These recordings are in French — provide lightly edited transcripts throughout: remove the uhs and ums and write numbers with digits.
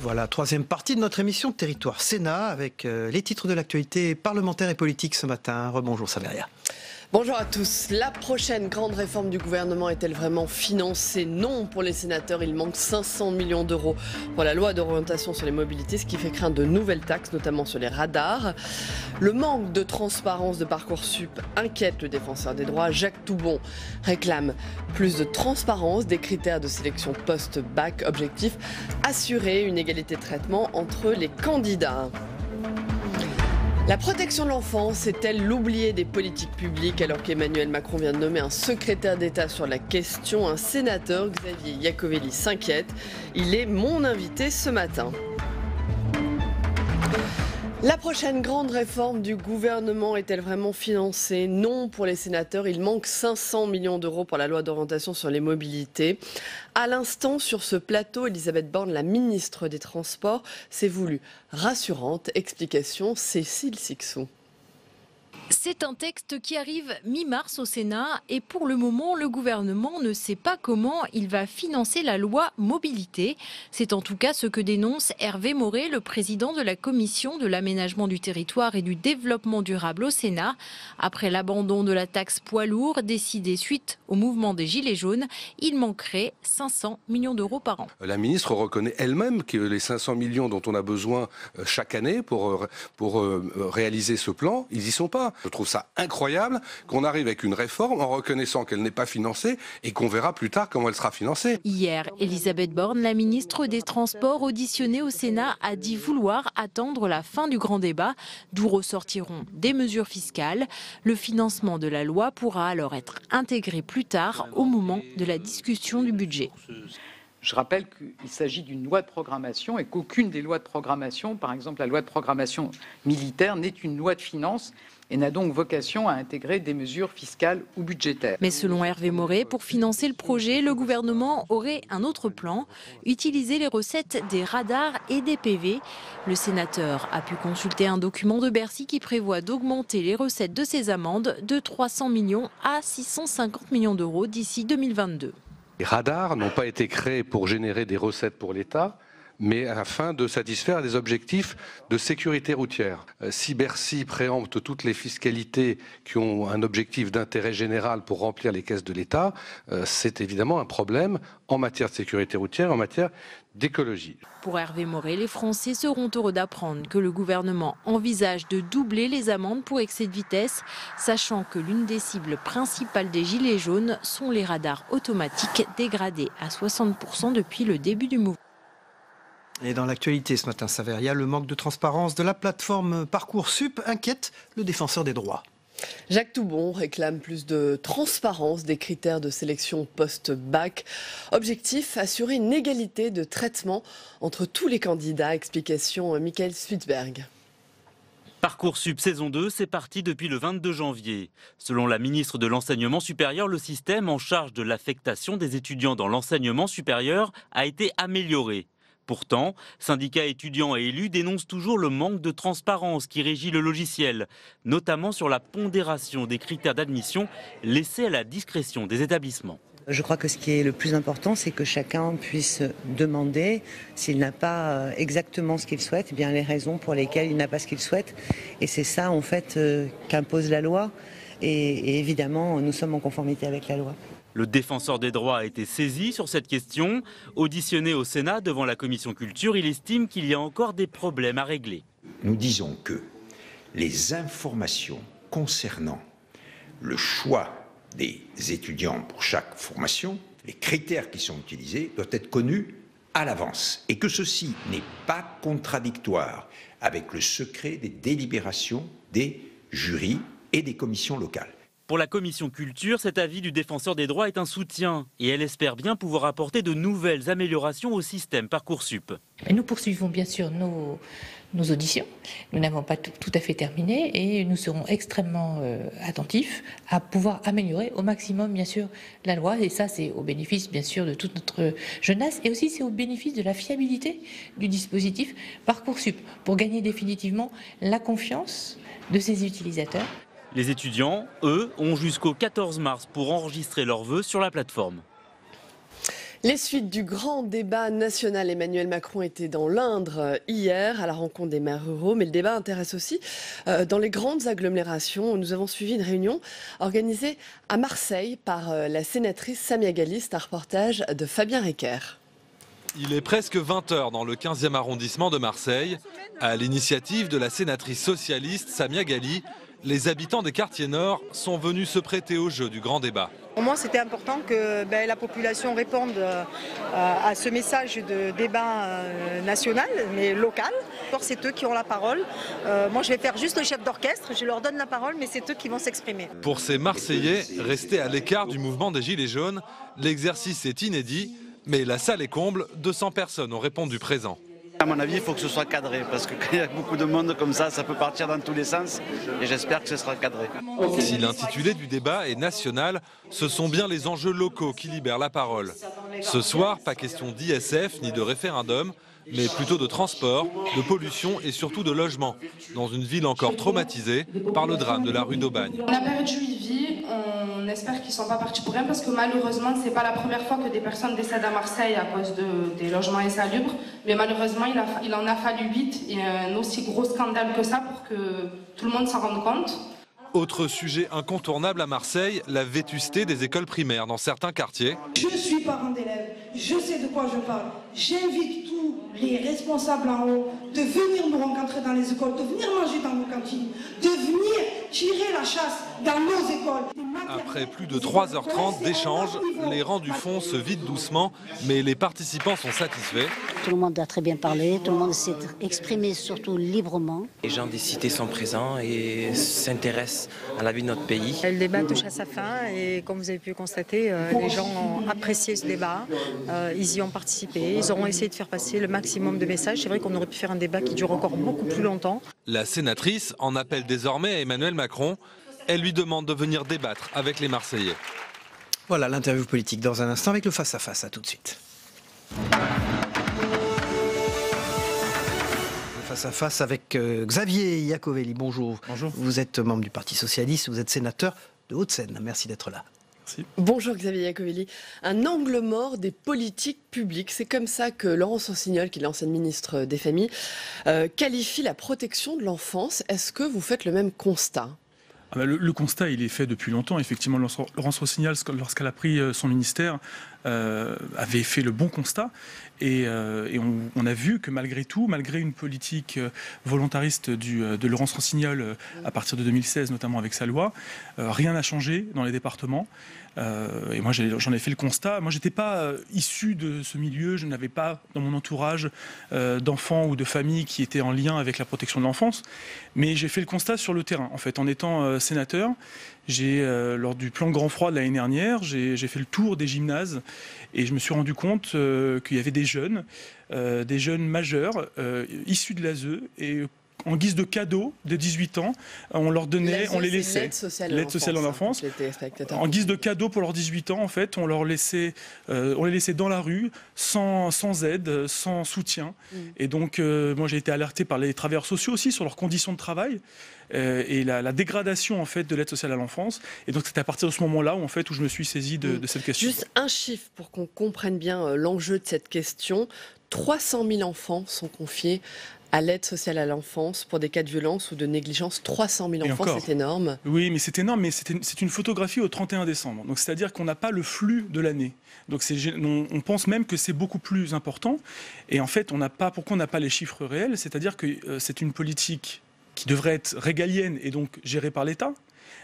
Voilà, troisième partie de notre émission Territoire Sénat avec les titres de l'actualité parlementaire et politique ce matin. Rebonjour Saveria. Bonjour à tous. La prochaine grande réforme du gouvernement est-elle vraiment financée? Non, pour les sénateurs, il manque 500 millions d'euros pour la loi d'orientation sur les mobilités, ce qui fait craindre de nouvelles taxes, notamment sur les radars. Le manque de transparence de Parcoursup inquiète le défenseur des droits. Jacques Toubon réclame plus de transparence des critères de sélection post-bac. Objectif, assurer une égalité de traitement entre les candidats. La protection de l'enfance est-elle l'oubliée des politiques publiques alors qu'Emmanuel Macron vient de nommer un secrétaire d'État sur la question? Un sénateur, Xavier Iacovelli, s'inquiète. Il est mon invité ce matin. La prochaine grande réforme du gouvernement est-elle vraiment financée? Non, pour les sénateurs, il manque 500 millions d'euros pour la loi d'orientation sur les mobilités. À l'instant, sur ce plateau, Elisabeth Borne, la ministre des Transports, s'est voulue rassurante. Explication, Cécile Sixou. C'est un texte qui arrive mi-mars au Sénat et pour le moment, le gouvernement ne sait pas comment il va financer la loi mobilité. C'est en tout cas ce que dénonce Hervé Maurey, le président de la commission de l'aménagement du territoire et du développement durable au Sénat. Après l'abandon de la taxe poids lourd décidé suite au mouvement des Gilets jaunes, il manquerait 500 millions d'euros par an. La ministre reconnaît elle-même que les 500 millions dont on a besoin chaque année pour réaliser ce plan, ils n'y sont pas. Je trouve ça incroyable qu'on arrive avec une réforme en reconnaissant qu'elle n'est pas financée et qu'on verra plus tard comment elle sera financée. Hier, Elisabeth Borne, la ministre des Transports auditionnée au Sénat, a dit vouloir attendre la fin du grand débat, d'où ressortiront des mesures fiscales. Le financement de la loi pourra alors être intégré plus tard au moment de la discussion du budget. Je rappelle qu'il s'agit d'une loi de programmation et qu'aucune des lois de programmation, par exemple la loi de programmation militaire, n'est une loi de finances et n'a donc vocation à intégrer des mesures fiscales ou budgétaires. Mais selon Hervé Maurey, pour financer le projet, le gouvernement aurait un autre plan, utiliser les recettes des radars et des PV. Le sénateur a pu consulter un document de Bercy qui prévoit d'augmenter les recettes de ces amendes de 300 millions à 650 millions d'euros d'ici 2022. Les radars n'ont pas été créés pour générer des recettes pour l'État, mais afin de satisfaire des objectifs de sécurité routière. Si Bercy préempte toutes les fiscalités qui ont un objectif d'intérêt général pour remplir les caisses de l'État, c'est évidemment un problème en matière de sécurité routière, en matière d'écologie. Pour Hervé Maurey, les Français seront heureux d'apprendre que le gouvernement envisage de doubler les amendes pour excès de vitesse, sachant que l'une des cibles principales des Gilets jaunes sont les radars automatiques dégradés à 60% depuis le début du mouvement. Et dans l'actualité ce matin, Saveria, le manque de transparence de la plateforme Parcoursup inquiète le défenseur des droits. Jacques Toubon réclame plus de transparence des critères de sélection post-bac. Objectif, assurer une égalité de traitement entre tous les candidats. Explication, Michael Spitzberg. Parcoursup saison 2, c'est parti depuis le 22 janvier. Selon la ministre de l'Enseignement supérieur, le système en charge de l'affectation des étudiants dans l'enseignement supérieur a été amélioré. Pourtant, syndicats étudiants et élus dénoncent toujours le manque de transparence qui régit le logiciel, notamment sur la pondération des critères d'admission laissés à la discrétion des établissements. Je crois que ce qui est le plus important, c'est que chacun puisse demander, s'il n'a pas exactement ce qu'il souhaite, eh bien les raisons pour lesquelles il n'a pas ce qu'il souhaite. Et c'est ça, en fait, qu'impose la loi. Et évidemment, nous sommes en conformité avec la loi. Le défenseur des droits a été saisi sur cette question. Auditionné au Sénat devant la commission culture, il estime qu'il y a encore des problèmes à régler. Nous disons que les informations concernant le choix des étudiants pour chaque formation, les critères qui sont utilisés doivent être connus à l'avance et que ceci n'est pas contradictoire avec le secret des délibérations des jurys et des commissions locales. Pour la commission culture, cet avis du défenseur des droits est un soutien et elle espère bien pouvoir apporter de nouvelles améliorations au système Parcoursup. Nous poursuivons bien sûr nos auditions. Nous n'avons pas tout à fait terminé et nous serons extrêmement attentifs à pouvoir améliorer au maximum bien sûr la loi. Et ça, c'est au bénéfice bien sûr de toute notre jeunesse et aussi c'est au bénéfice de la fiabilité du dispositif Parcoursup pour gagner définitivement la confiance de ses utilisateurs. Les étudiants, eux, ont jusqu'au 14 mars pour enregistrer leurs vœux sur la plateforme. Les suites du grand débat national. Emmanuel Macron était dans l'Indre hier à la rencontre des maires ruraux, mais le débat intéresse aussi dans les grandes agglomérations. Nous avons suivi une réunion organisée à Marseille par la sénatrice Samia Ghali. C'est un reportage de Fabien Recker. Il est presque 20h dans le 15e arrondissement de Marseille. À l'initiative de la sénatrice socialiste Samia Ghali, les habitants des quartiers nord sont venus se prêter au jeu du grand débat. Pour moi, c'était important que la population réponde à ce message de débat national, mais local. C'est eux qui ont la parole. Moi, je vais faire juste le chef d'orchestre, je leur donne la parole, mais c'est eux qui vont s'exprimer. Pour ces Marseillais, restés à l'écart du mouvement des Gilets jaunes, l'exercice est inédit, mais la salle est comble, 200 personnes ont répondu présent. À mon avis, il faut que ce soit cadré, parce que quand il y a beaucoup de monde comme ça peut partir dans tous les sens, et j'espère que ce sera cadré. Si l'intitulé du débat est national, ce sont bien les enjeux locaux qui libèrent la parole. Ce soir, pas question d'ISF ni de référendum, mais plutôt de transport, de pollution et surtout de logement, dans une ville encore traumatisée par le drame de la rue d'Aubagne. On a perdu 8 vies, on espère qu'ils ne sont pas partis pour rien, parce que malheureusement, ce n'est pas la première fois que des personnes décèdent à Marseille à cause des logements insalubres, mais malheureusement, il en a fallu 8, et un aussi gros scandale que ça pour que tout le monde s'en rende compte. Autre sujet incontournable à Marseille, la vétusté des écoles primaires dans certains quartiers. Je suis parent d'élèves, je sais de quoi je parle. J'invite tous les responsables en haut de venir nous rencontrer dans les écoles, de venir manger dans nos cantines, de venir tirer la chasse dans nos écoles. Après plus de 3h30 d'échanges, les rangs du fond se vident doucement, mais les participants sont satisfaits. Tout le monde a très bien parlé, tout le monde s'est exprimé surtout librement. Les gens des cités sont présents et s'intéressent à la vie de notre pays. Le débat touche à sa fin et comme vous avez pu constater, les gens ont apprécié ce débat, ils y ont participé, ils auront essayé de faire passer le maximum de messages. C'est vrai qu'on aurait pu faire un débat qui dure encore beaucoup plus longtemps. La sénatrice en appelle désormais à Emmanuel Macron. Elle lui demande de venir débattre avec les Marseillais. Voilà l'interview politique dans un instant avec le face-à-face. À tout de suite. Face-à-face avec Xavier Iacovelli. Bonjour. Bonjour. Vous êtes membre du Parti Socialiste, vous êtes sénateur de Hauts-de-Seine. Merci d'être là. Merci. Bonjour Xavier Iacovelli. Un angle mort des politiques publiques. C'est comme ça que Laurence Rossignol, qui est l'ancienne ministre des Familles, qualifie la protection de l'enfance. Est-ce que vous faites le même constat ? Le constat, il est fait depuis longtemps. Effectivement, Laurence Rossignol, lorsqu'elle a pris son ministère, avait fait le bon constat. Et on a vu que malgré tout, malgré une politique volontariste de Laurence Rossignol à partir de 2016, notamment avec sa loi, rien n'a changé dans les départements. Et moi, j'en ai fait le constat. Moi, je n'étais pas issu de ce milieu. Je n'avais pas dans mon entourage d'enfants ou de familles qui étaient en lien avec la protection de l'enfance. Mais j'ai fait le constat sur le terrain. En fait, en étant sénateur, lors du plan Grand Froid de l'année dernière, j'ai fait le tour des gymnases et je me suis rendu compte qu'il y avait des jeunes majeurs issus de l'ASE et en guise de cadeau de 18 ans, on leur donnait, on les laissait, l'aide sociale en enfance. En guise de cadeau pour leurs 18 ans, en fait, on les laissait dans la rue, sans aide, sans soutien. Et donc, moi, j'ai été alerté par les travailleurs sociaux aussi sur leurs conditions de travail. Et la dégradation en fait de l'aide sociale à l'enfance. Et donc c'est à partir de ce moment-là où je me suis saisi de cette question. Juste un chiffre pour qu'on comprenne bien l'enjeu de cette question. 300 000 enfants sont confiés à l'aide sociale à l'enfance pour des cas de violence ou de négligence. 300 000 enfants, c'est énorme. Oui, mais c'est énorme, mais c'est une photographie au 31 décembre. Donc c'est-à-dire qu'on n'a pas le flux de l'année. Donc on pense même que c'est beaucoup plus important. Et en fait, pourquoi on n'a pas les chiffres réels ? C'est-à-dire que c'est une politique qui devrait être régalienne et donc gérée par l'État.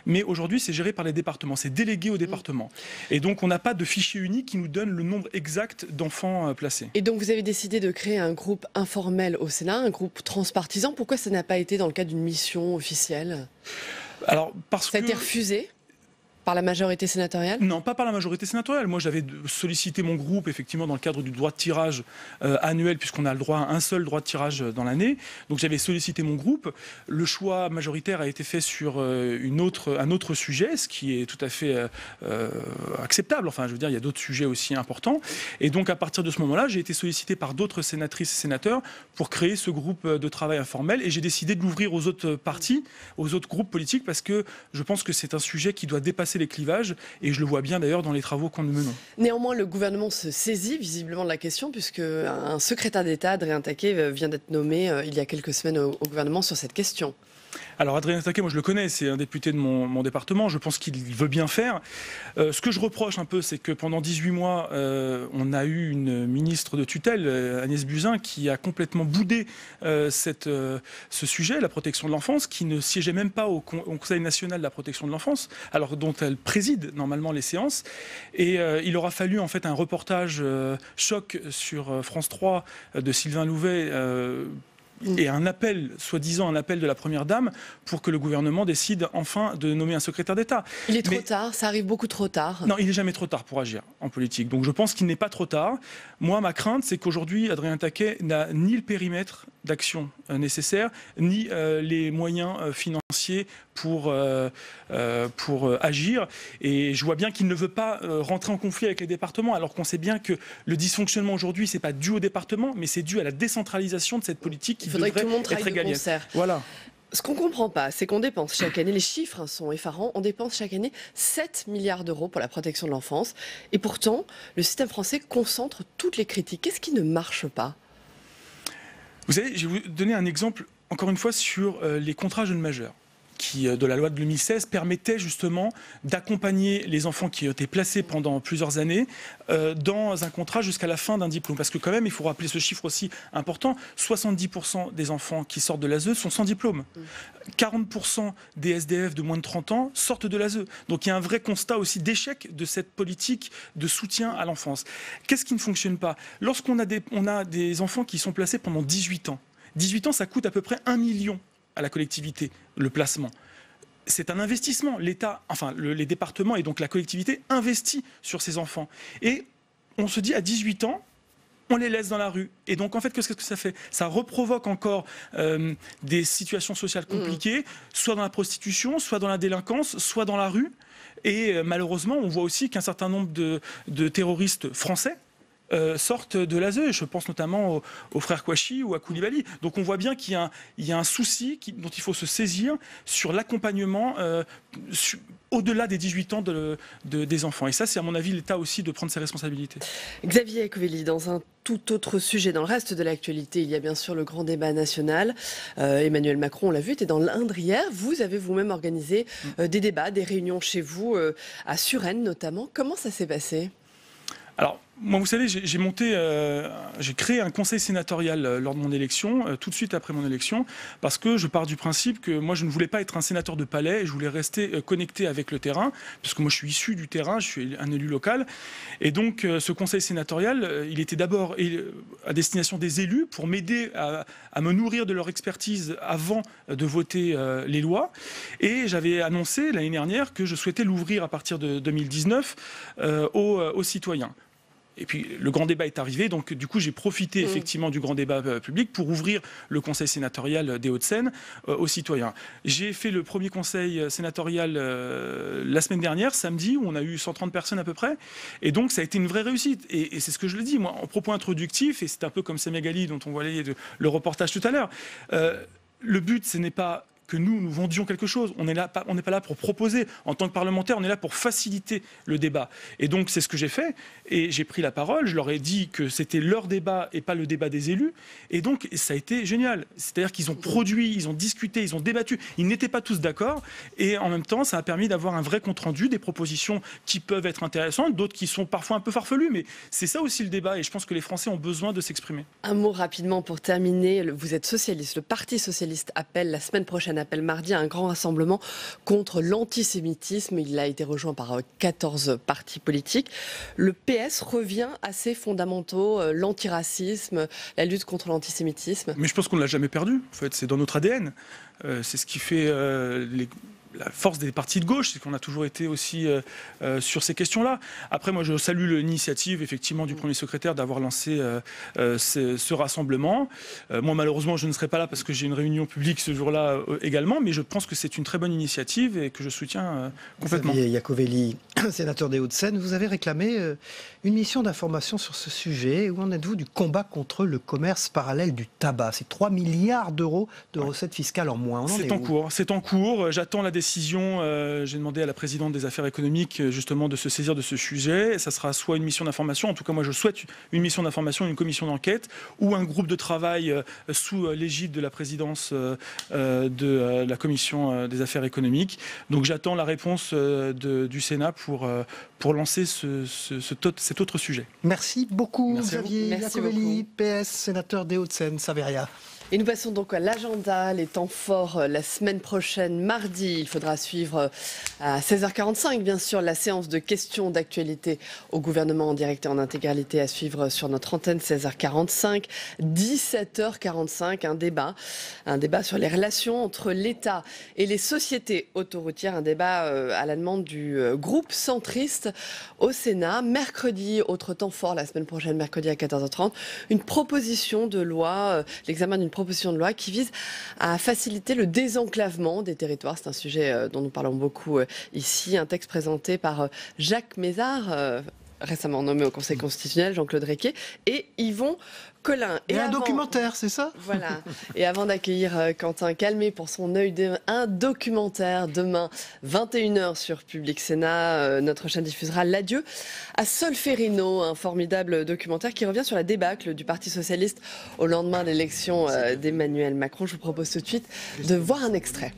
Mais aujourd'hui, c'est géré par les départements, c'est délégué aux départements. Et donc, on n'a pas de fichier unique qui nous donne le nombre exact d'enfants placés. Et donc, vous avez décidé de créer un groupe informel au Sénat, un groupe transpartisan. Pourquoi ça n'a pas été dans le cadre d'une mission officielle ? Alors, parce ça a été refusé ? Par la majorité sénatoriale? Non, pas par la majorité sénatoriale. Moi, j'avais sollicité mon groupe, effectivement, dans le cadre du droit de tirage annuel, puisqu'on a le droit à un seul droit de tirage dans l'année. Donc, j'avais sollicité mon groupe. Le choix majoritaire a été fait sur un autre sujet, ce qui est tout à fait acceptable. Enfin, je veux dire, il y a d'autres sujets aussi importants. Et donc, à partir de ce moment-là, j'ai été sollicité par d'autres sénatrices et sénateurs pour créer ce groupe de travail informel. Et j'ai décidé de l'ouvrir aux autres partis, aux autres groupes politiques, parce que je pense que c'est un sujet qui doit dépasser les clivages, et je le vois bien d'ailleurs dans les travaux qu'on nous menons. Néanmoins, le gouvernement se saisit visiblement de la question, puisque un secrétaire d'État, Adrien Taquet, vient d'être nommé il y a quelques semaines au gouvernement sur cette question. Alors Adrien Taquet, moi je le connais, c'est un député de mon département, je pense qu'il veut bien faire. Ce que je reproche un peu, c'est que pendant 18 mois, on a eu une ministre de tutelle, Agnès Buzyn, qui a complètement boudé ce sujet, la protection de l'enfance, qui ne siégeait même pas au Conseil national de la protection de l'enfance, alors dont elle préside normalement les séances. Et il aura fallu en fait un reportage choc sur France 3 de Sylvain Louvet, et un appel, soi-disant un appel de la Première Dame, pour que le gouvernement décide enfin de nommer un secrétaire d'État. Il est trop tard, ça arrive beaucoup trop tard. Non, il n'est jamais trop tard pour agir en politique. Donc je pense qu'il n'est pas trop tard. Moi, ma crainte, c'est qu'aujourd'hui, Adrien Taquet n'a ni le périmètre d'action nécessaire, ni les moyens financiers pour agir. Et je vois bien qu'il ne veut pas rentrer en conflit avec les départements, alors qu'on sait bien que le dysfonctionnement aujourd'hui, c'est pas dû au département, mais c'est dû à la décentralisation de cette politique qui devrait être égalienne. Voilà. Ce qu'on ne comprend pas, c'est qu'on dépense chaque année, les chiffres sont effarants, on dépense chaque année 7 milliards d'euros pour la protection de l'enfance. Et pourtant, le système français concentre toutes les critiques. Qu'est-ce qui ne marche pas? Vous savez, je vais vous donner un exemple, encore une fois, sur les contrats jeunes majeurs, qui, de la loi de 2016, permettait justement d'accompagner les enfants qui ont été placés pendant plusieurs années dans un contrat jusqu'à la fin d'un diplôme. Parce que quand même, il faut rappeler ce chiffre aussi important, 70% des enfants qui sortent de l'ASE sont sans diplôme. 40% des SDF de moins de 30 ans sortent de l'ASE. Donc il y a un vrai constat aussi d'échec de cette politique de soutien à l'enfance. Qu'est-ce qui ne fonctionne pas? Lorsqu'on a des enfants qui sont placés pendant 18 ans, 18 ans, ça coûte à peu près 1 million à la collectivité, le placement. C'est un investissement. L'État, enfin les départements et donc la collectivité investit sur ces enfants. Et on se dit à 18 ans, on les laisse dans la rue. Et donc en fait, qu'est-ce que ça fait? Ça reprovoque encore des situations sociales compliquées, soit dans la prostitution, soit dans la délinquance, soit dans la rue. Et malheureusement, on voit aussi qu'un certain nombre de terroristes français sortent de l'ASE. Je pense notamment aux frères Kouachi ou à Koulibaly. Donc on voit bien qu'il y a un souci dont il faut se saisir sur l'accompagnement au-delà des 18 ans des enfants. Et ça, c'est à mon avis l'État aussi de prendre ses responsabilités. Xavier Eccovelli, dans un tout autre sujet, dans le reste de l'actualité, il y a bien sûr le grand débat national. Emmanuel Macron, on l'a vu, était dans l'Indre hier. Vous avez vous-même organisé des débats, des réunions chez vous, à Suresnes notamment. Comment ça s'est passé? Alors, moi, vous savez, j'ai créé un conseil sénatorial lors de mon élection, tout de suite après mon élection, parce que je pars du principe que moi, je ne voulais pas être un sénateur de palais, et je voulais rester connecté avec le terrain, puisque moi, je suis issu du terrain, je suis un élu local. Et donc, ce conseil sénatorial, il était d'abord à destination des élus, pour m'aider à me nourrir de leur expertise avant de voter les lois. Et j'avais annoncé l'année dernière que je souhaitais l'ouvrir à partir de 2019 aux citoyens. Et puis le grand débat est arrivé, donc du coup j'ai profité effectivement du grand débat public pour ouvrir le conseil sénatorial des Hauts-de-Seine aux citoyens. J'ai fait le premier conseil sénatorial la semaine dernière, samedi, où on a eu 130 personnes à peu près, et donc ça a été une vraie réussite. Et c'est ce que je le dis, moi, en propos introductif, et c'est un peu comme Samia Ghali dont on voyait le reportage tout à l'heure, le but ce n'est pas que nous vendions quelque chose. On n'est pas là pour proposer. En tant que parlementaire, on est là pour faciliter le débat. Et donc, c'est ce que j'ai fait. Et j'ai pris la parole. Je leur ai dit que c'était leur débat et pas le débat des élus. Et donc, ça a été génial. C'est-à-dire qu'ils ont produit, ils ont discuté, ils ont débattu. Ils n'étaient pas tous d'accord. Et en même temps, ça a permis d'avoir un vrai compte-rendu, des propositions qui peuvent être intéressantes, d'autres qui sont parfois un peu farfelues. Mais c'est ça aussi le débat. Et je pense que les Français ont besoin de s'exprimer. Un mot rapidement pour terminer. Vous êtes socialiste. Le Parti socialiste appelle la semaine prochaine, appelle mardi, à un grand rassemblement contre l'antisémitisme. Il a été rejoint par 14 partis politiques. Le PS revient à ses fondamentaux, l'antiracisme, la lutte contre l'antisémitisme. Mais je pense qu'on ne l'a jamais perdu. En fait, c'est dans notre ADN. C'est ce qui fait la force des partis de gauche, c'est qu'on a toujours été aussi sur ces questions-là. Après, moi, je salue l'initiative, effectivement, du Premier secrétaire d'avoir lancé ce rassemblement. Moi, malheureusement, je ne serai pas là parce que j'ai une réunion publique ce jour-là également, mais je pense que c'est une très bonne initiative et que je soutiens complètement. Xavier Iacovelli, sénateur des Hauts-de-Seine, vous avez réclamé une mission d'information sur ce sujet. Où en êtes-vous du combat contre le commerce parallèle du tabac? C'est 3 milliards d'euros de recettes fiscales en moins. C'est en cours. J'attends la décision. J'ai demandé à la présidente des affaires économiques justement de se saisir de ce sujet. Ça sera soit une mission d'information, en tout cas moi je souhaite une mission d'information, une commission d'enquête ou un groupe de travail sous l'égide de la présidence de la commission des affaires économiques. Donc j'attends la réponse du Sénat pour lancer cet autre sujet. Merci beaucoup Xavier Iacovelli, PS, sénateur des Hauts-de-Seine, Saveria. Et nous passons donc à l'agenda, les temps forts la semaine prochaine, mardi. Il faudra suivre à 16h45, bien sûr, la séance de questions d'actualité au gouvernement en direct et en intégralité à suivre sur notre antenne, 16h45. 17h45, un débat sur les relations entre l'État et les sociétés autoroutières, un débat à la demande du groupe centriste au Sénat. Mercredi, autre temps fort, la semaine prochaine, mercredi à 14h30, une proposition de loi, l'examen d'une proposition de loi qui vise à faciliter le désenclavement des territoires. C'est un sujet dont nous parlons beaucoup ici. Un texte présenté par Jacques Mézard, récemment nommé au Conseil constitutionnel, Jean-Claude Requier, et Yvon Collin. Et un documentaire, c'est ça? Voilà. Et avant d'accueillir Quentin Calmet pour son œil un documentaire demain, 21h sur Public Sénat, notre chaîne diffusera L'adieu à Solferino, un formidable documentaire qui revient sur la débâcle du Parti socialiste au lendemain de l'élection d'Emmanuel Macron. Je vous propose tout de suite de voir un extrait.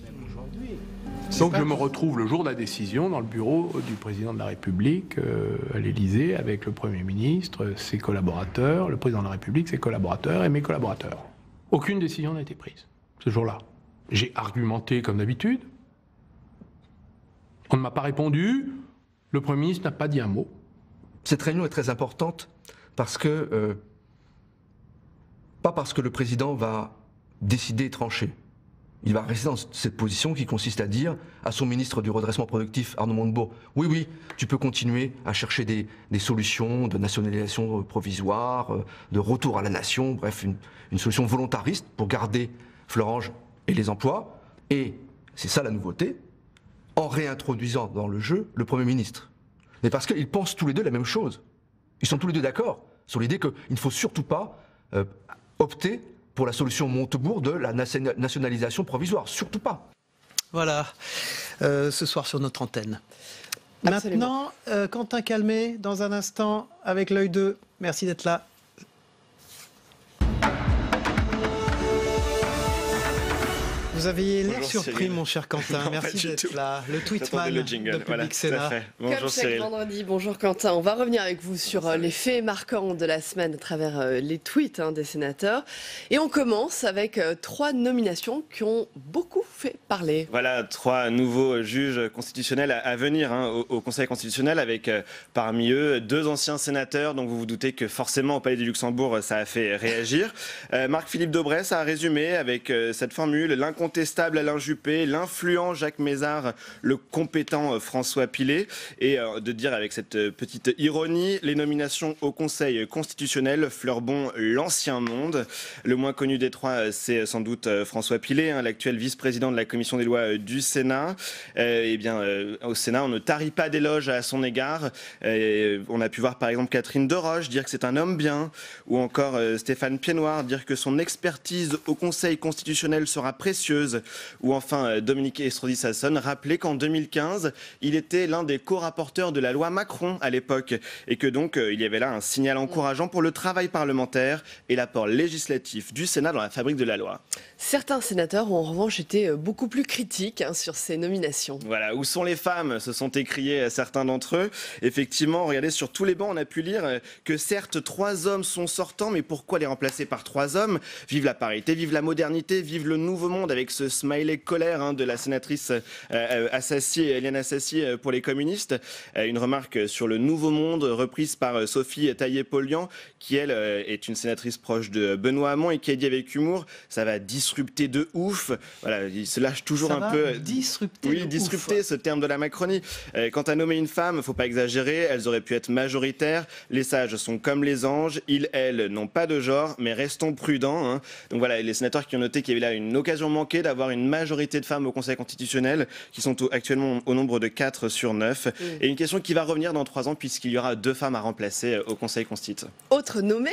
Donc je me retrouve le jour de la décision dans le bureau du président de la République à l'Élysée avec le Premier ministre, ses collaborateurs, le président de la République, ses collaborateurs et mes collaborateurs. Aucune décision n'a été prise ce jour-là. J'ai argumenté comme d'habitude. On ne m'a pas répondu. Le Premier ministre n'a pas dit un mot. Cette réunion est très importante parce que pas parce que le président va décider et trancher. Il va rester dans cette position qui consiste à dire à son ministre du redressement productif, Arnaud Montebourg, oui, tu peux continuer à chercher des solutions de nationalisation provisoire, de retour à la nation, bref, une solution volontariste pour garder Florange et les emplois. Et c'est ça la nouveauté, en réintroduisant dans le jeu le Premier ministre. Mais parce qu'ils pensent tous les deux la même chose. Ils sont tous les deux d'accord sur l'idée qu'il ne faut surtout pas opter pour la solution Montebourg de la nationalisation provisoire. Surtout pas. Voilà, ce soir sur notre antenne. Absolument. Maintenant, Quentin Calmet, dans un instant, avec l'œil 2. Merci d'être là. Vous avez l'air surpris, Cyril. Mon cher Quentin. Non, merci d'être là. Le tweetman de Public Sénat. Bonjour comme chaque vendredi, bonjour Quentin. On va revenir avec vous sur les faits marquants de la semaine à travers les tweets des sénateurs. Et on commence avec 3 nominations qui ont beaucoup fait parler. Voilà, 3 nouveaux juges constitutionnels à venir au Conseil constitutionnel avec parmi eux 2 anciens sénateurs. Donc vous vous doutez que forcément au Palais du Luxembourg, ça a fait réagir. Marc-Philippe Daubresse a résumé avec cette formule: l'incontestable Alain Juppé, l'influent Jacques Mézard, le compétent François Pillet. Et de dire avec cette petite ironie, les nominations au Conseil constitutionnel fleurent l'ancien monde. Le moins connu des 3, c'est sans doute François Pillet, l'actuel vice-président de la commission des lois du Sénat. Au Sénat, on ne tarit pas d'éloges à son égard. On a pu voir par exemple Catherine Deroche dire que c'est un homme bien, ou encore Stéphane Piednoir dire que son expertise au Conseil constitutionnel sera précieuse. Ou enfin Dominique Estrosi Sassone rappelait qu'en 2015, il était l'un des co-rapporteurs de la loi Macron à l'époque, et que donc il y avait là un signal encourageant pour le travail parlementaire et l'apport législatif du Sénat dans la fabrique de la loi. Certains sénateurs ont en revanche été beaucoup plus critiques sur ces nominations. Voilà, où sont les femmes, se sont écriés certains d'entre eux. Effectivement, regardez, sur tous les bancs, on a pu lire que certes 3 hommes sont sortants, mais pourquoi les remplacer par 3 hommes? Vive la parité, vive la modernité, vive le nouveau monde avec avec ce smiley colère de la sénatrice Éliane Assassi pour les communistes. Une remarque sur le Nouveau Monde reprise par Sophie Taillé-Polian, qui elle est une sénatrice proche de Benoît Hamon et qui a dit avec humour « ça va disrupter de ouf ». Voilà, il se lâche toujours un peu. Disrupter. Oui, disrupter, ce terme de la Macronie. Quant à nommer une femme, faut pas exagérer, elles auraient pu être majoritaires. Les sages sont comme les anges, ils, elles, n'ont pas de genre, mais restons prudents. Donc voilà, les sénateurs qui ont noté qu'il y avait là une occasion manquée d'avoir une majorité de femmes au Conseil constitutionnel, qui sont actuellement au nombre de 4 sur 9. Et une question qui va revenir dans 3 ans, puisqu'il y aura 2 femmes à remplacer au Conseil constitutionnel. Autre nommé,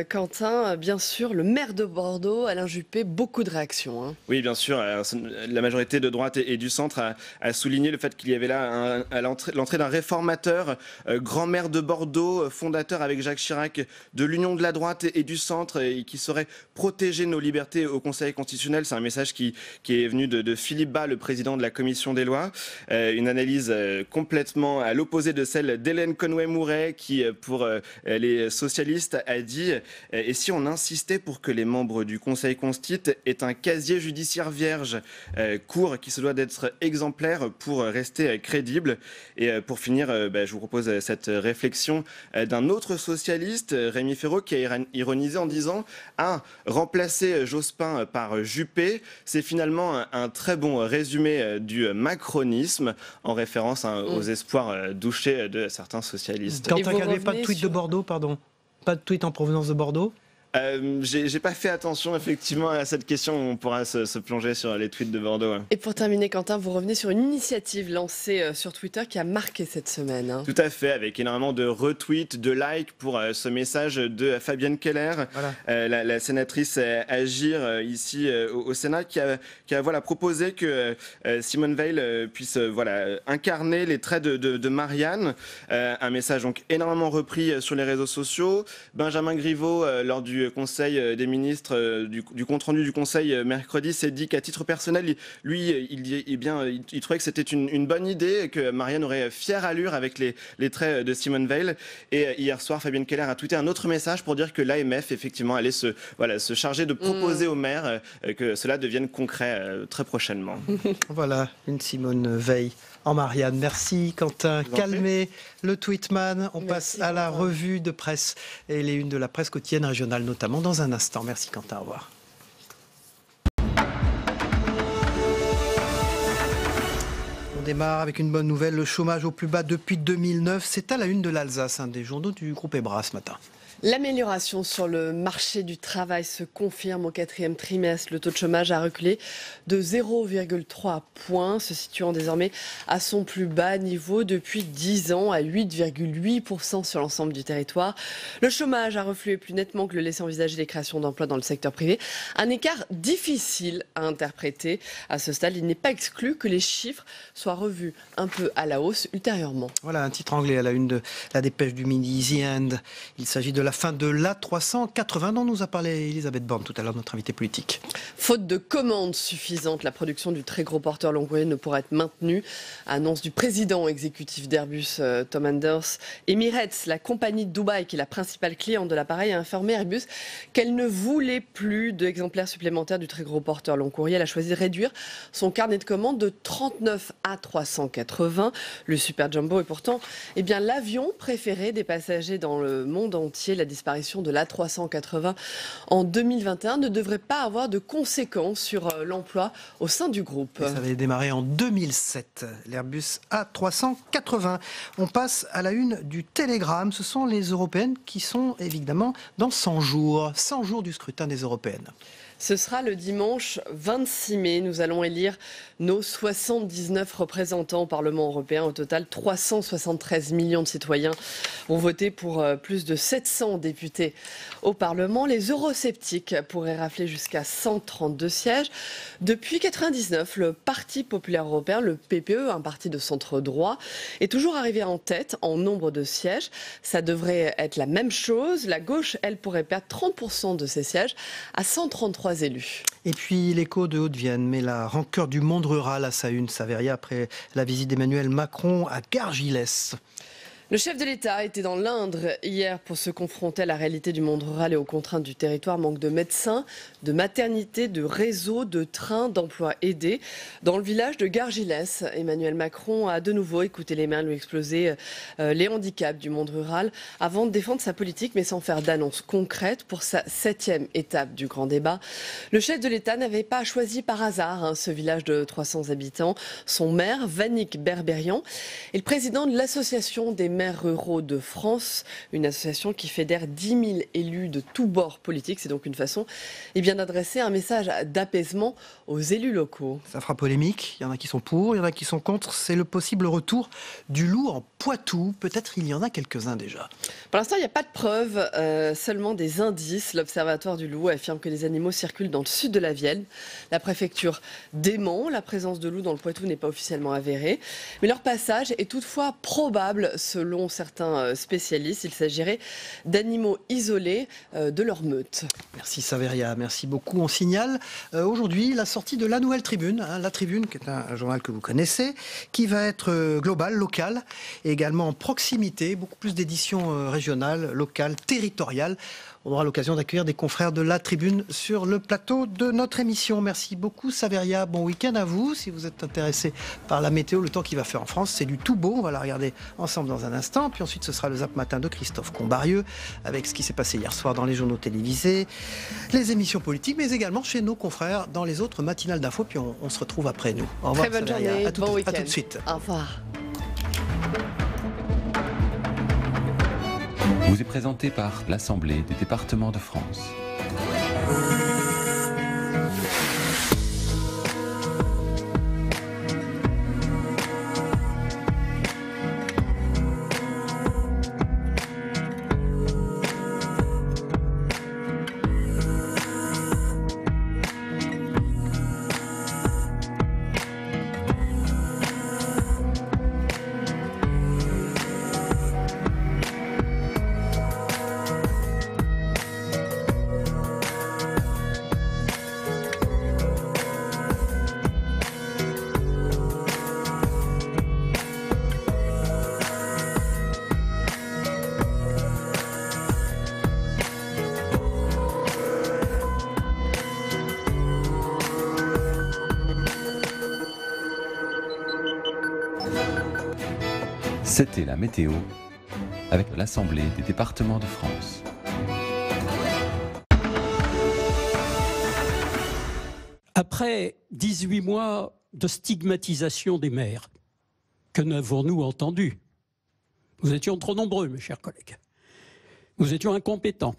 Quentin, bien sûr, le maire de Bordeaux, Alain Juppé, beaucoup de réactions. Oui, bien sûr. La majorité de droite et du centre a souligné le fait qu'il y avait là l'entrée d'un réformateur, grand-maire de Bordeaux, fondateur avec Jacques Chirac de l'Union de la droite et du centre, et qui saurait protéger nos libertés au Conseil constitutionnel. C'est un message qui est venu de Philippe Bas, le président de la Commission des lois. Une analyse complètement à l'opposé de celle d'Hélène Conway-Mouret, qui, pour les socialistes, a dit « Et si on insistait pour que les membres du Conseil constitue aient un casier judiciaire vierge, court, qui se doit d'être exemplaire pour rester crédible ?» Et pour finir, je vous propose cette réflexion d'un autre socialiste, Rémi Féraud, qui a ironisé en disant « remplacer Jospin par Juppé, c'est finalement un très bon résumé du macronisme », en référence aux espoirs douchés de certains socialistes. Quentin Calvet, pas de tweet de Bordeaux, pardon. Pas de tweet en provenance de Bordeaux? J'ai pas fait attention effectivement à cette question. On pourra se plonger sur les tweets de Bordeaux. Et pour terminer, Quentin, vous revenez sur une initiative lancée sur Twitter qui a marqué cette semaine. Tout à fait, avec énormément de retweets, de likes pour ce message de Fabienne Keller, la sénatrice Agir ici au Sénat, qui a proposé que Simone Veil puisse incarner les traits de Marianne. Un message donc énormément repris sur les réseaux sociaux. Benjamin Griveaux, lors du Conseil des ministres, du compte-rendu du Conseil mercredi, s'est dit qu'à titre personnel, il trouvait que c'était une bonne idée, que Marianne aurait fière allure avec les traits de Simone Veil. Et hier soir, Fabienne Keller a tweeté un autre message pour dire que l'AMF, effectivement, allait se charger de proposer aux maires que cela devienne concret très prochainement. Voilà, une Simone Veil en Marianne. Merci Quentin Calmet, le Tweetman. On passe à la revue de presse et les unes de la presse quotidienne régionale notamment dans un instant. Merci Quentin, au revoir. On démarre avec une bonne nouvelle, le chômage au plus bas depuis 2009. C'est à la une de l'Alsace, des journaux du groupe Ebra ce matin. L'amélioration sur le marché du travail se confirme au 4e trimestre. Le taux de chômage a reculé de 0,3 points, se situant désormais à son plus bas niveau depuis 10 ans, à 8,8% sur l'ensemble du territoire. Le chômage a reflué plus nettement que le laissait envisager les créations d'emplois dans le secteur privé. Un écart difficile à interpréter. À ce stade, il n'est pas exclu que les chiffres soient revus un peu à la hausse ultérieurement. Voilà un titre anglais à la une de la dépêche du Midi, The End. Il s'agit de la fin de l'A380 dont nous a parlé Elisabeth Borne tout à l'heure, notre invitée politique. Faute de commandes suffisantes, la production du très gros porteur long courrier ne pourra être maintenue. Annonce du président exécutif d'Airbus, Tom Enders. Emirates, la compagnie de Dubaï, qui est la principale cliente de l'appareil, a informé Airbus qu'elle ne voulait plus d'exemplaires supplémentaires du très gros porteur long courrier. Elle a choisi de réduire son carnet de commandes de 39 à 380. Le Super Jumbo est pourtant l'avion préféré des passagers dans le monde entier. La disparition de l'A380 en 2021 ne devrait pas avoir de conséquences sur l'emploi au sein du groupe. Et ça avait démarré en 2007, l'Airbus A380. On passe à la une du Télégramme. Ce sont les européennes qui sont évidemment dans 100 jours. 100 jours du scrutin des européennes. Ce sera le dimanche 26 mai. Nous allons élire nos 79 représentants au Parlement européen. Au total, 373 millions de citoyens ont voté pour plus de 700 députés au Parlement. Les eurosceptiques pourraient rafler jusqu'à 132 sièges. Depuis 1999, le Parti populaire européen, le PPE, un parti de centre droit, est toujours arrivé en tête en nombre de sièges. Ça devrait être la même chose. La gauche, elle, pourrait perdre 30% de ses sièges à 133 élus. Et puis l'écho de Haute-Vienne met la rancœur du monde rural à sa une. Saveria après la visite d'Emmanuel Macron à Gargilès. Le chef de l'État était dans l'Indre hier pour se confronter à la réalité du monde rural et aux contraintes du territoire. Manque de médecins, de maternités, de réseaux, de trains, d'emplois aidés. Dans le village de Gargilès, Emmanuel Macron a de nouveau écouté les mains lui exploser les handicaps du monde rural avant de défendre sa politique, mais sans faire d'annonce concrète pour sa 7e étape du grand débat. Le chef de l'État n'avait pas choisi par hasard ce village de 300 habitants. Son maire, Vannick Berberian, est le président de l'association des maires ruraux de France, une association qui fédère 10 000 élus de tous bords politiques. C'est donc une façon d'adresser un message d'apaisement aux élus locaux. Ça fera polémique, il y en a qui sont pour, il y en a qui sont contre. C'est le possible retour du loup en Poitou. Peut-être il y en a quelques-uns déjà. Pour l'instant, il n'y a pas de preuves, seulement des indices. L'Observatoire du loup affirme que les animaux circulent dans le sud de la Vienne. La préfecture dément. La présence de loups dans le Poitou n'est pas officiellement avérée. Mais leur passage est toutefois probable, selon certains spécialistes. Il s'agirait d'animaux isolés de leur meute. Merci Saveria, merci beaucoup. On signale aujourd'hui la sortie de La Nouvelle Tribune. La Tribune, qui est un journal que vous connaissez, qui va être global, local, et également en proximité, beaucoup plus d'éditions régionales, locales, territoriales. On aura l'occasion d'accueillir des confrères de La Tribune sur le plateau de notre émission. Merci beaucoup Saveria, bon week-end à vous. Si vous êtes intéressé par la météo, le temps qu'il va faire en France, c'est du tout beau. On va la regarder ensemble dans un instant. Puis ensuite, ce sera le Zap Matin de Christophe Combarieux, avec ce qui s'est passé hier soir dans les journaux télévisés, les émissions politiques, mais également chez nos confrères dans les autres matinales d'infos. Puis on se retrouve après nous. Au revoir. Très bonne Saveria. journée, à tout de suite. Au revoir. Vous est présenté par l'Assemblée des départements de France. C'était la météo avec l'Assemblée des départements de France. Après 18 mois de stigmatisation des maires, que n'avons-nous entendu? Nous étions trop nombreux, mes chers collègues. Nous étions incompétents.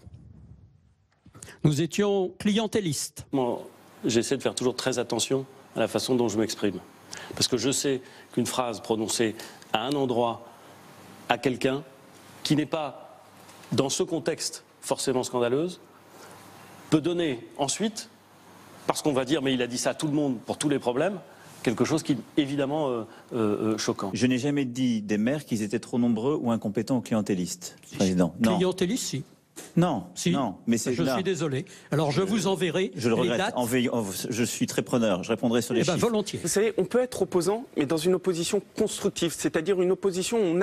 Nous étions clientélistes. Moi, j'essaie de faire toujours très attention à la façon dont je m'exprime. Parce que je sais qu'une phrase prononcée à un endroit, à quelqu'un, qui n'est pas, dans ce contexte, forcément scandaleuse, peut donner ensuite, parce qu'on va dire, mais il a dit ça à tout le monde pour tous les problèmes, quelque chose qui est évidemment choquant. Je n'ai jamais dit des maires qu'ils étaient trop nombreux ou incompétents ou clientélistes, président. Non. Clientélistes, si. Non, si. Non, mais c'est je suis désolé. Alors je vous enverrai je le les regrette. dates. Je suis très preneur. Je répondrai sur les chiffres. Volontiers. Vous savez, on peut être opposant, mais dans une opposition constructive, c'est-à-dire une opposition où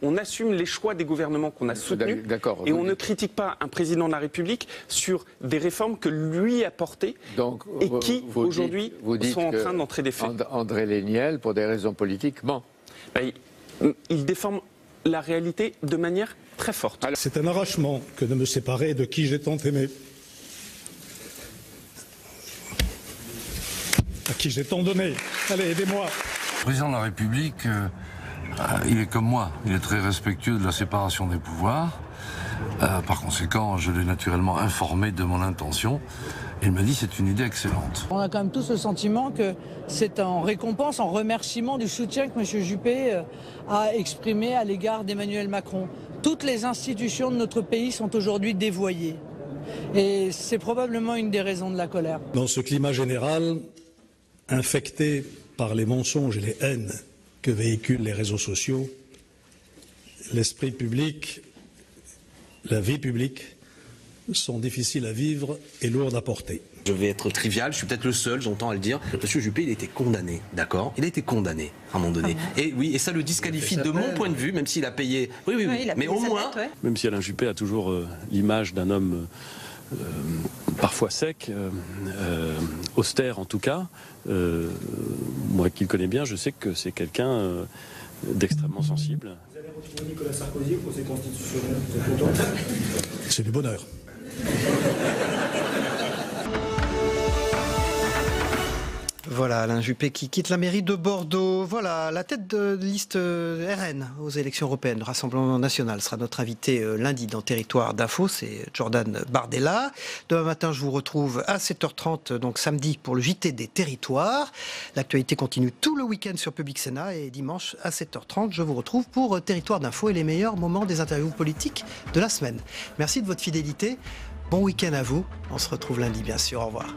on assume les choix des gouvernements qu'on a soutenus, et on ne critique pas un président de la République sur des réformes que lui a portées et qui aujourd'hui sont en train d'entrer des faits. André Léniel, pour des raisons politiques, ment. Il déforme la réalité de manière très forte. C'est un arrachement que de me séparer de qui j'ai tant aimé, à qui j'ai tant donné. Allez, aidez-moi. Le président de la République, il est comme moi, il est très respectueux de la séparation des pouvoirs. Par conséquent, je l'ai naturellement informé de mon intention. Il m'a dit c'est une idée excellente. On a quand même tous le sentiment que c'est en récompense, en remerciement du soutien que M. Juppé a exprimé à l'égard d'Emmanuel Macron. Toutes les institutions de notre pays sont aujourd'hui dévoyées. Et c'est probablement une des raisons de la colère. Dans ce climat général, infecté par les mensonges et les haines que véhiculent les réseaux sociaux, l'esprit public, la vie publique sont difficiles à vivre et lourdes à porter. Je vais être trivial, je suis peut-être le seul, j'entends à le dire. Monsieur Juppé, il a été condamné, d'accord? Il a été condamné à un moment donné. Et oui, et ça le disqualifie de mon point de vue, même s'il a payé. Oui, oui, oui. Mais au moins. Même si Alain Juppé a toujours l'image d'un homme parfois sec, austère en tout cas, moi qui le connais bien, je sais que c'est quelqu'un d'extrêmement sensible. Vous allez retrouver Nicolas Sarkozy au Conseil constitutionnel, vous êtes content? C'est du bonheur. Voilà, Alain Juppé qui quitte la mairie de Bordeaux. Voilà, la tête de liste RN aux élections européennes, le Rassemblement national, sera notre invité lundi dans Territoire d'Info. C'est Jordan Bardella. Demain matin, je vous retrouve à 7h30, donc samedi, pour le JT des Territoires. L'actualité continue tout le week-end sur Public Sénat et dimanche à 7h30, je vous retrouve pour Territoire d'Info et les meilleurs moments des interviews politiques de la semaine. Merci de votre fidélité. Bon week-end à vous. On se retrouve lundi, bien sûr. Au revoir.